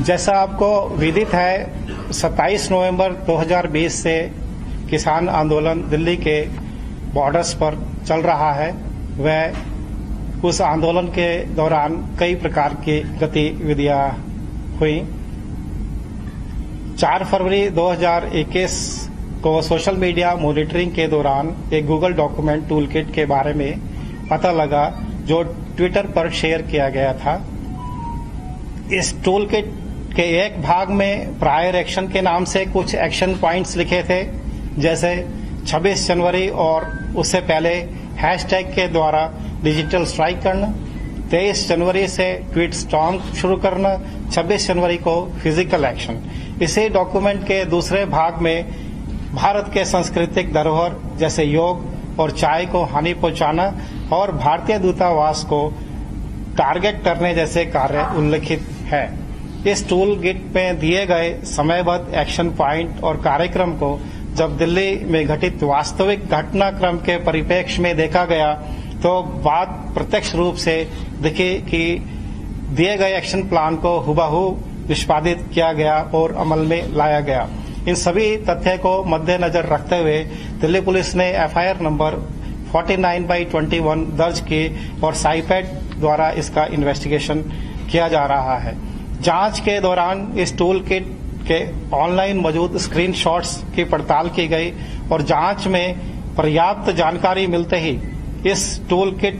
जैसा आपको विदित है, 27 नवंबर 2020 से किसान आंदोलन दिल्ली के बॉर्डर्स पर चल रहा है। वह उस आंदोलन के दौरान कई प्रकार की गतिविधियां हुई। 4 फरवरी 2021 को सोशल मीडिया मॉनिटरिंग के दौरान एक गूगल डॉक्यूमेंट टूलकिट के बारे में पता लगा जो ट्विटर पर शेयर किया गया था। इस टूलकिट के एक भाग में प्रायर एक्शन के नाम से कुछ एक्शन पॉइंट्स लिखे थे, जैसे 26 जनवरी और उससे पहले हैशटैग के द्वारा डिजिटल स्ट्राइक करना, 23 जनवरी से ट्वीट स्टॉर्म शुरू करना, 26 जनवरी को फिजिकल एक्शन। इसी डॉक्यूमेंट के दूसरे भाग में भारत के सांस्कृतिक धरोहर जैसे योग और चाय को हानि पहुंचाना और भारतीय दूतावास को टारगेट करने जैसे कार्य उल्लिखित है। इस टूल किट में दिए गए समयबद्ध एक्शन पॉइंट और कार्यक्रम को जब दिल्ली में घटित वास्तविक घटनाक्रम के परिप्रेक्ष्य में देखा गया तो बात प्रत्यक्ष रूप से दिखी कि दिए गए एक्शन प्लान को हुबहू निष्पादित किया गया और अमल में लाया गया। इन सभी तथ्य को मद्देनजर रखते हुए दिल्ली पुलिस ने एफआईआर नंबर 49/21 दर्ज की और साइपैड द्वारा इसका इन्वेस्टिगेशन किया जा रहा है। जांच के दौरान इस टूल किट के ऑनलाइन मौजूद स्क्रीनशॉट्स की पड़ताल की गई और जांच में पर्याप्त जानकारी मिलते ही इस टूल किट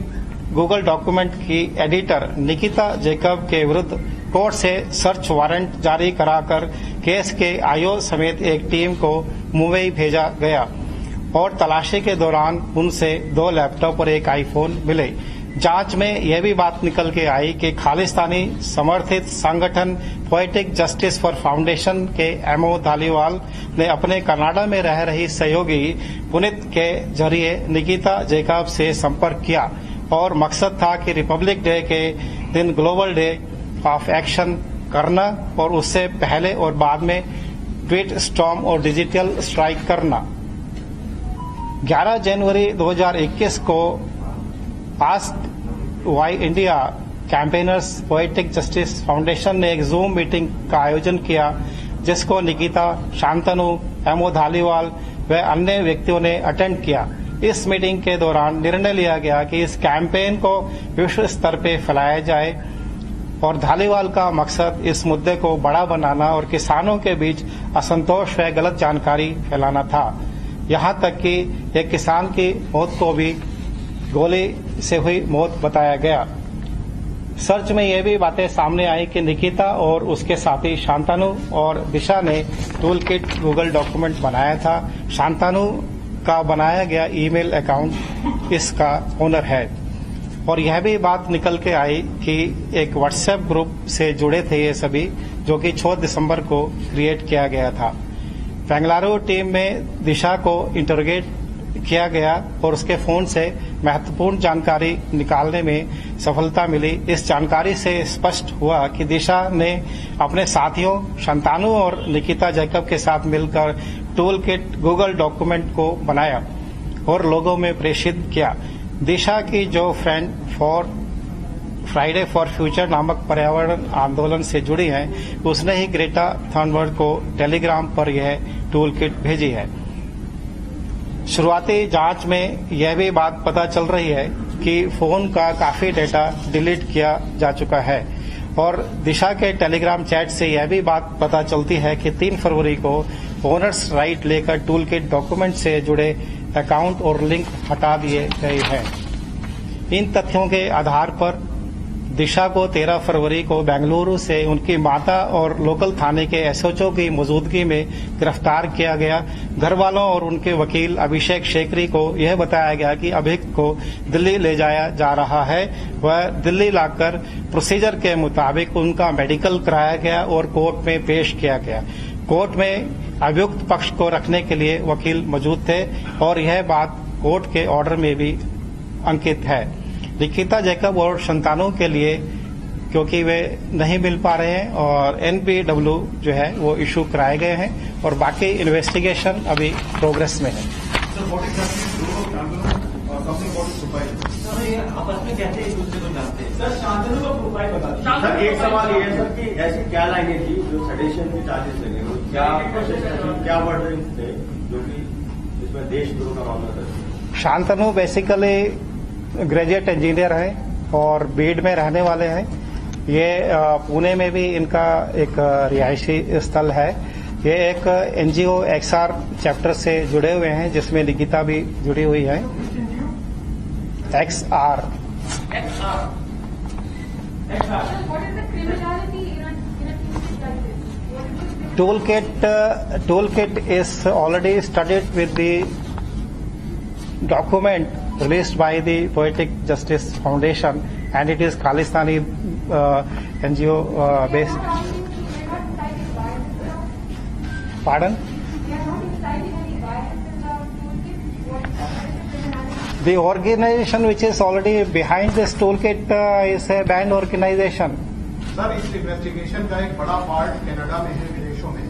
गूगल डॉक्यूमेंट की एडिटर निकिता जैकब के विरुद्ध कोर्ट से सर्च वारंट जारी कराकर केस के आईओ समेत एक टीम को मुंबई भेजा गया और तलाशी के दौरान उनसे 2 लैपटॉप और एक आईफोन मिले। जांच में यह भी बात निकल के आई कि खालिस्तानी समर्थित संगठन पोएटिक जस्टिस फॉर फाउंडेशन के एमओ धालीवाल ने अपने कनाडा में रह रही सहयोगी पुनीत के जरिए निकिता जैकब से संपर्क किया और मकसद था कि रिपब्लिक डे के दिन ग्लोबल डे ऑफ एक्शन करना और उससे पहले और बाद में ट्वीट स्टॉर्म और डिजिटल स्ट्राइक करना। 11 जनवरी 2021 को ask why India campaigners poetic justice foundation ने एक जूम मीटिंग का आयोजन किया, जिसको निकिता, शांतनु, एमओ धालीवाल व अन्य व्यक्तियों ने अटेंड किया। इस मीटिंग के दौरान निर्णय लिया गया कि इस कैंपेन को विश्व स्तर पर फैलाया जाए और धालीवाल का मकसद इस मुद्दे को बड़ा बनाना और किसानों के बीच असंतोष व गलत जानकारी फैलाना था। यहां तक कि एक किसान की मौत को भी गोली से हुई मौत बताया गया। सर्च में यह भी बातें सामने आई कि निकिता और उसके साथी शांतनु और दिशा ने टूल किट गूगल डॉक्यूमेंट बनाया था। शांतनु का बनाया गया ईमेल अकाउंट इसका ओनर है और यह भी बात निकल के आई कि एक व्हाट्सएप ग्रुप से जुड़े थे ये सभी, जो कि 6 दिसंबर को क्रिएट किया गया था। बेंगलुरु टीम में दिशा को इंटरोगेट किया गया और उसके फोन से महत्वपूर्ण जानकारी निकालने में सफलता मिली। इस जानकारी से स्पष्ट हुआ कि दिशा ने अपने साथियों शांतनु और निकिता जैकब के साथ मिलकर टूल किट गूगल डॉक्यूमेंट को बनाया और लोगों में प्रेषित किया। दिशा की जो फ्रेंड फ्राइडे फॉर फ्यूचर नामक पर्यावरण आंदोलन से जुड़ी है, उसने ही ग्रेटा थनबर्ग को टेलीग्राम पर यह टूल किट भेजी है। शुरुआती जांच में यह भी बात पता चल रही है कि फोन का काफी डेटा डिलीट किया जा चुका है और दिशा के टेलीग्राम चैट से यह भी बात पता चलती है कि 3 फरवरी को ओनर्स राइट लेकर टूल किट डॉक्यूमेंट से जुड़े अकाउंट और लिंक हटा दिए गए हैं। इन तथ्यों के आधार पर दिशा को 13 फरवरी को बेंगलुरु से उनकी माता और लोकल थाने के एसएचओ की मौजूदगी में गिरफ्तार किया गया। घर वालों और उनके वकील अभिषेक शेखरी को यह बताया गया कि अभियुक्त को दिल्ली ले जाया जा रहा है। वह दिल्ली लाकर प्रोसीजर के मुताबिक उनका मेडिकल कराया गया और कोर्ट में पेश किया गया। कोर्ट में अभियुक्त पक्ष को रखने के लिए वकील मौजूद थे और यह बात कोर्ट के ऑर्डर में भी अंकित है। निकिता जैकब और शांतनु के लिए क्योंकि वे नहीं मिल पा रहे हैं और एनपीडब्ल्यू जो है वो इशू कराए गए हैं और बाकी इन्वेस्टिगेशन अभी प्रोग्रेस में है। Company about profile. सर ये आपस में कैसे एक दूसरे को जानते हैं? सर शांतनु का प्रोफाइल बता। सर एक सवाल ये है सर कि ऐसी क्या लाइनें थी जो सेडेशन के चार्जेस लगे, क्या प्रोसेस थी, क्या वर्ड थे जो कि इसमें देशद्रोह का मामला था? शांतनु बेसिकली ग्रेजुएट इंजीनियर है और बीड में रहने वाले हैं। ये पुणे में भी इनका एक रिहायशी स्थल है। ये एक एनजीओ एक्सआर चैप्टर से जुड़े हुए हैं जिसमें निकिता भी जुड़ी हुई है। XR toolkit is already studied with the document released by the Poetic Justice Foundation, and it is Khalistani NGO based. Pardon? The organization which is already behind this toolkit is a banned organization. Sir इस investigation का एक बड़ा part Canada में है, विदेशों में।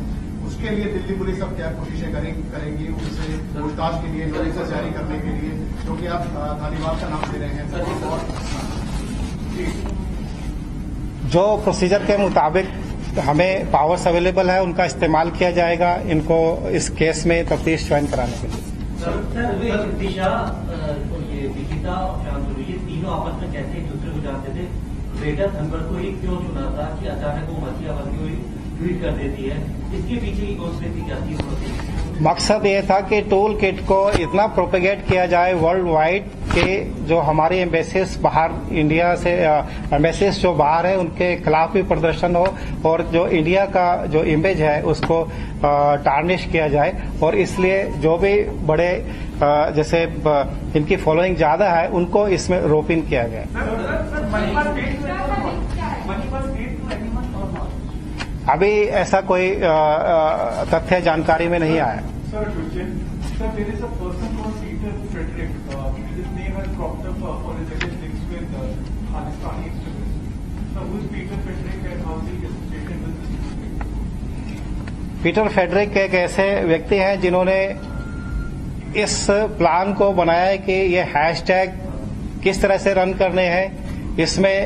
उसके लिए दिल्ली पुलिस अब क्या कोशिशें करेंगी उनसे पूछताछ के लिए, नोटिस जारी करने के लिए, क्योंकि आप तालिबान का नाम दे रहे हैं सर। और जो प्रोसीजर के मुताबिक हमें पावर्स अवेलेबल है उनका इस्तेमाल किया जाएगा इनको इस केस में तफ्तीश ज्वाइन कराने के लिए। सर दिशा और ये निकिता और शांतनु ये तीनों आपस में कैसे एक दूसरे को जानते थे? ग्रेटा थनबर्ग को ही क्यों चुना था कि अचानक वो मसीहा बनती हुई ट्वीट कर देती है? इसके पीछे की कॉन्स्पिरेसी क्या थी? मकसद ये था कि टूल किट को इतना प्रोपेगेट किया जाए वर्ल्ड वाइड के जो हमारी एम्बेसीज बाहर इंडिया से एम्बेसीज जो बाहर है उनके खिलाफ भी प्रदर्शन हो और जो इंडिया का जो इमेज है उसको टार्निश किया जाए। और इसलिए जो भी बड़े जैसे इनकी फॉलोइंग ज्यादा है उनको इसमें रोप इन किया गया। अभी ऐसा कोई तथ्य जानकारी में नहीं आया। Sir, there is a person called Peter Frederick. His name has cropped up for his alleged links with Khalistani extremists. So, who is Peter Frederick and how is he associated with this? Peter Frederick एक ऐसे व्यक्ति हैं जिन्होंने इस plan को बनाया है कि ये हैशटैग किस तरह से रन करने हैं, इसमें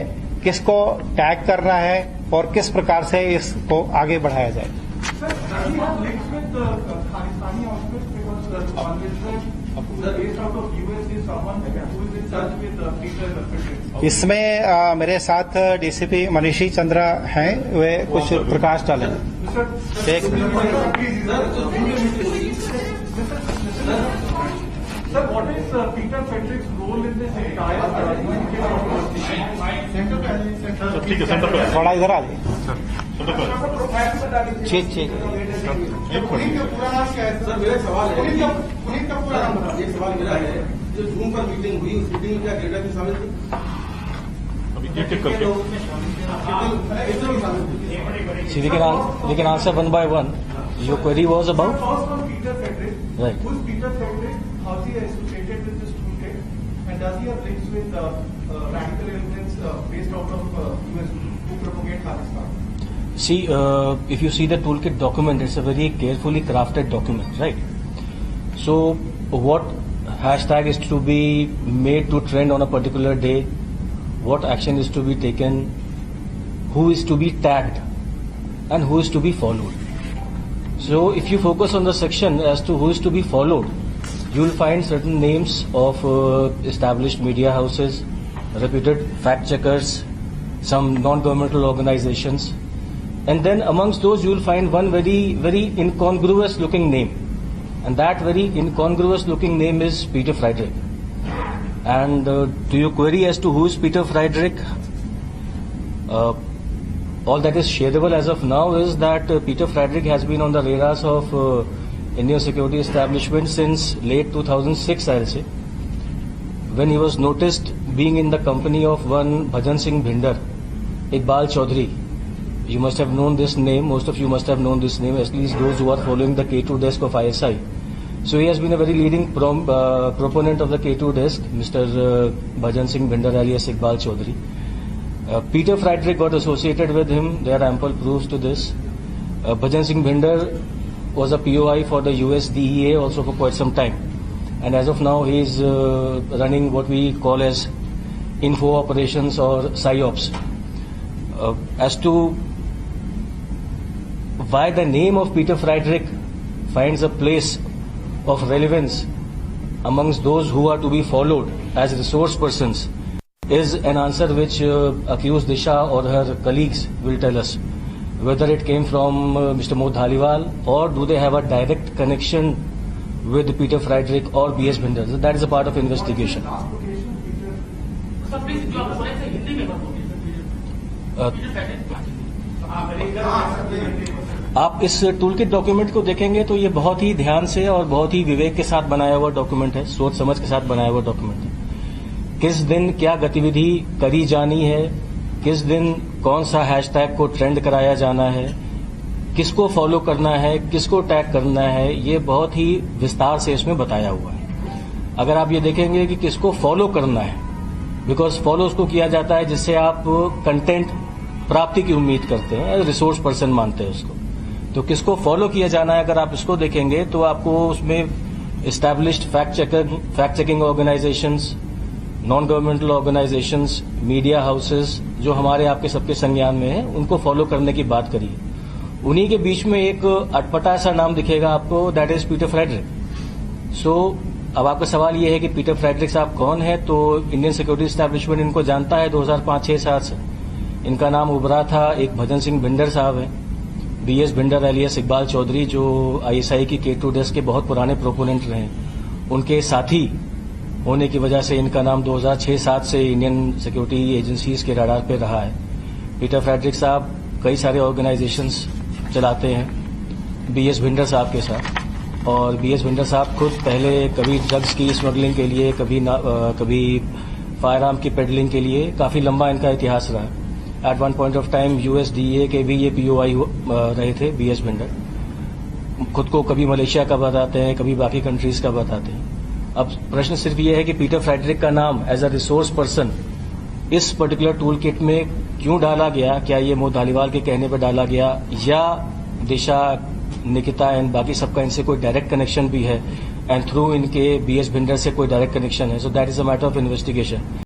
किसको टैग करना है और किस प्रकार से इसको आगे बढ़ाया जाए। इसमें मेरे साथ डीसीपी मनीषी चंद्रा हैं, वे कुछ प्रकाश डालें। Sir, what is Peter Frederick's role in this entire ठीक है सेंटर पे थोड़ा इधर आ जाइए। ठीक पूरा नाम क्या है सर? मेरा सवाल है, पुनीत का पूरा नाम बता। ये सवाल मेरा है, जो जूम पर मीटिंग हुई उस मीटिंग में क्या ग्रेटा की शामिल थी? अभी एक एक करके See, we can answer one by one. Your query was about? Peter Frederick. Right. Who is Peter Frederick? How is he associated with this toolkit? And does he have links with radical elements based out of US who propagate Khalistan? See, if you see the toolkit document, it's a very carefully crafted document, right? So, what hashtag is to be made to trend on a particular day? What action is to be taken? Who is to be tagged? And who is to be followed? So, if you focus on the section as to who is to be followed, you will find certain names of established media houses, reputed fact checkers, some non-governmental organizations, and then amongst those you will find one very, very incongruous looking name, and that very incongruous looking name is Peter Frederick. And to your query as to who is Peter Frederick, all that is shareable as of now is that Peter Frederick has been on the radars of Indian security establishment since late 2006, I'll say, when he was noticed being in the company of one Bhajan Singh Bhinder, Iqbal Chaudhary. You must have known this name, most of you must have known this name, at least those who are following the K2 desk of ISI. So he has been a very leading proponent of the K2 desk, Mr. Bhajan Singh Bhinder alias Iqbal Chaudhary. Peter Frederick got associated with him, there are ample proofs to this. Bhajan Singh Bhinder was a POI for the US DEA also for quite some time. and as of now he is running what we call as info operations or psyops. As to why the name of Peter Friedrich finds a place of relevance amongst those who are to be followed as resource persons is an answer which accused Disha or her colleagues will tell us. Whether it came from Mr. Mohd Dhaliwal or do they have a direct connection with Peter Friedrich or B.S. Bhinder. That is a part of investigation. आप इस toolkit document को देखेंगे तो ये बहुत ही ध्यान से और बहुत ही विवेक के साथ बनाया हुआ डॉक्यूमेंट है, सोच समझ के साथ बनाया हुआ डॉक्यूमेंट है। किस दिन क्या गतिविधि करी जानी है, किस दिन कौन सा हैशटैग को ट्रेंड कराया जाना है, किसको फॉलो करना है, किसको टैग करना है, ये बहुत ही विस्तार से इसमें बताया हुआ है। अगर आप ये देखेंगे कि किसको फॉलो करना है, बिकॉज फॉलो उसको किया जाता है जिससे आप कंटेंट प्राप्ति की उम्मीद करते हैं, रिसोर्स पर्सन मानते हैं उसको, तो किसको फॉलो किया जाना है अगर आप इसको देखेंगे तो आपको उसमें established fact checking organisations, non governmental organisations, media houses जो हमारे आपके सबके संज्ञान में है, उनको फॉलो करने की बात करी। उन्हीं के बीच में एक अटपटा सा नाम दिखेगा आपको, दैट इज पीटर फ्रेडरिक। सो अब आपका सवाल ये है कि पीटर फ्रेडरिक साहब कौन है, तो इंडियन सिक्योरिटी एस्टैब्लिशमेंट इनको जानता है 2005-6-7 से। इनका नाम उभरा था, एक भजन सिंह भिंडर साहब है, बीएस भिंडर एलियस इकबाल चौधरी जो आईएसआई की K2 डेस्क के बहुत पुराने प्रोपोनेंट रहे, उनके साथी होने की वजह से इनका नाम 2006-7 से इंडियन सिक्योरिटी एजेंसीज के रडार पे रहा है। पीटर फ्रेडरिक साहब कई सारे ऑर्गेनाइजेशंस चलाते हैं बीएस भिंडर साहब के साथ, और बीएस भिंडर साहब खुद पहले कभी ड्रग्स की स्मगलिंग के लिए, कभी फायर आर्म की पेडलिंग के लिए, काफी लंबा इनका इतिहास रहा है। At one point of time USDA के भी ये POI रहे थे बीएस भिंडर। खुद को कभी मलेशिया का बताते हैं, कभी बाकी कंट्रीज का बताते हैं। अब प्रश्न सिर्फ ये है कि पीटर फ्रेडरिक का नाम एज अ रिसोर्स पर्सन इस पर्टिकुलर टूल किट में क्यों डाला गया, क्या ये मोहद धालीवाल के कहने पर डाला गया या दिशा, निकिता एंड बाकी सबका इनसे कोई डायरेक्ट कनेक्शन भी है, एंड थ्रू इनके बीएस भिंडर से कोई डायरेक्ट कनेक्शन है। So that is a matter of investigation.